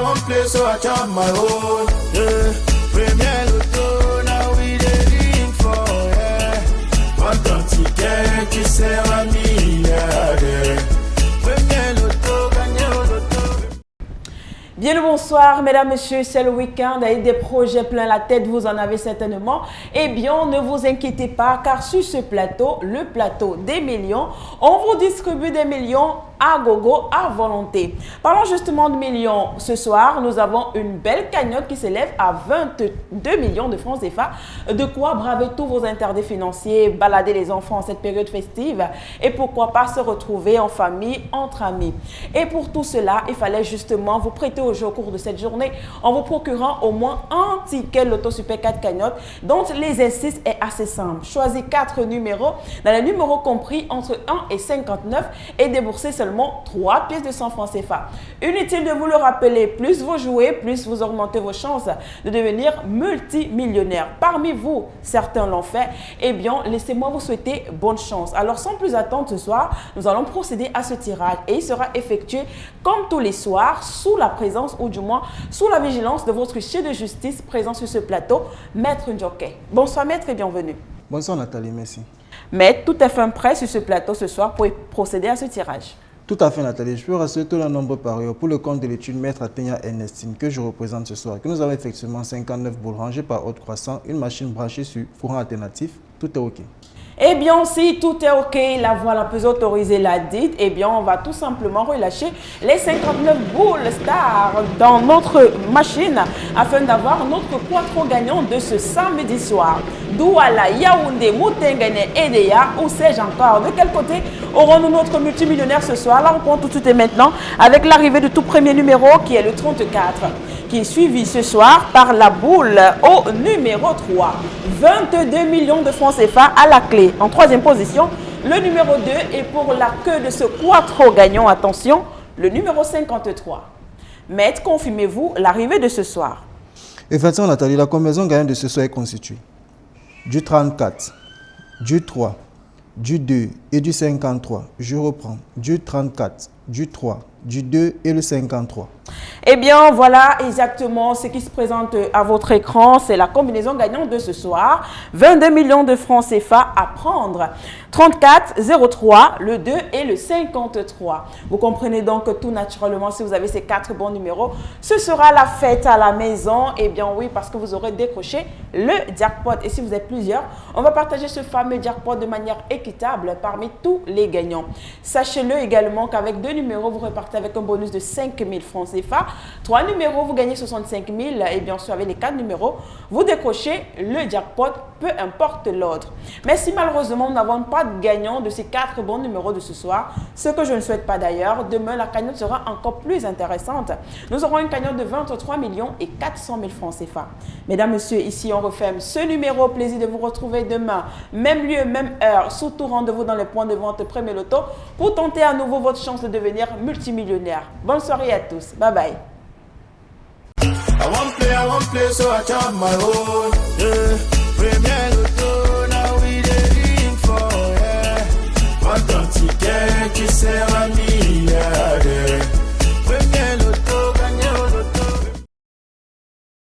I won't play, so I chop my own. Yeah. Premier Lotto, now we dey for, yeah. What don't you get, tu sais, à milliardaire. Premier Lotto, gagné au Lotto. Bien le bonsoir, mesdames, messieurs, c'est le week-end avec des projets plein la tête, vous en avez certainement. Eh bien, ne vous inquiétez pas, car sur ce plateau, le plateau des millions, on vous distribue des millions à gogo, à volonté. Parlons justement de millions. Ce soir, nous avons une belle cagnotte qui s'élève à 22 millions de francs CFA. De quoi braver tous vos interdits financiers, balader les enfants en cette période festive et pourquoi pas se retrouver en famille, entre amis. Et pour tout cela, il fallait justement vous prêter au jeu au cours de cette journée en vous procurant au moins un ticket Loto Super 4 cagnotte dont l'exercice est assez simple. Choisissez 4 numéros dans les numéros compris entre 1 et 59 et déboursez seulement 3 pièces de 100 francs CFA. Inutile de vous le rappeler, plus vous jouez, plus vous augmentez vos chances de devenir multimillionnaire. Parmi vous, certains l'ont fait. Eh bien, laissez-moi vous souhaiter bonne chance. Alors, sans plus attendre, ce soir, nous allons procéder à ce tirage et il sera effectué comme tous les soirs sous la présence ou du moins sous la vigilance de votre huissier de justice présent sur ce plateau, Maître Jockey. Bonsoir Maître et bienvenue. Bonsoir Nathalie, merci. Maître, tout est fin prêt sur ce plateau ce soir pour procéder à ce tirage. Tout à fait Nathalie, je peux rassurer tout le nombre parieurs pour le compte de l'étude Maître Athénia Ernestine que je représente ce soir, que nous avons effectivement 59 boules rangées par ordre croissant, une machine branchée sur courant alternatif, tout est OK. Eh bien, si tout est OK, la voie la plus autorisée l'a dite, eh bien, on va tout simplement relâcher les 59 boules stars dans notre machine afin d'avoir notre quattro gagnant de ce samedi soir. Douala, Yaoundé, Moutengane, Edea, ou sais-je encore. De quel côté aurons-nous notre multimillionnaire ce soir? La rencontre tout de suite et maintenant avec l'arrivée de tout premier numéro qui est le 34, qui est suivi ce soir par la boule au numéro 3. 22 millions de francs CFA à la clé. En troisième position, le numéro 2 et pour la queue de ce quattro gagnant, attention, le numéro 53. Maître, confirmez-vous l'arrivée de ce soir? Effectivement Nathalie, la combinaison gagnante de ce soir est constituée du 34, du 3, du 2 et du 53. Je reprends, du 34, du 3, du 2 et le 53. Eh bien, voilà exactement ce qui se présente à votre écran. C'est la combinaison gagnante de ce soir. 22 millions de francs CFA à prendre. 34, 03, le 2 et le 53. Vous comprenez donc que tout naturellement, si vous avez ces 4 bons numéros, ce sera la fête à la maison. Eh bien oui, parce que vous aurez décroché le jackpot. Et si vous êtes plusieurs, on va partager ce fameux jackpot de manière équitable parmi tous les gagnants. Sachez-le également qu'avec 2 numéros, vous repartez avec un bonus de 5 000 francs CFA. 3 numéros, vous gagnez 65 000. Et bien sûr, avec les 4 numéros, vous décrochez le jackpot, peu importe l'ordre. Mais si malheureusement, nous n'avons pas de gagnant de ces 4 bons numéros de ce soir, ce que je ne souhaite pas d'ailleurs, demain, la cagnotte sera encore plus intéressante. Nous aurons une cagnotte de 23 millions et 400 000 francs CFA. Mesdames, messieurs, ici, on referme ce numéro. Plaisir de vous retrouver demain. Même lieu, même heure. Surtout, rendez-vous dans les points de vente Premier Loto pour tenter à nouveau votre chance de devenir multimillionnaire. Bonne soirée à tous. Bye bye. I won't play, so I chop my own. Yeah.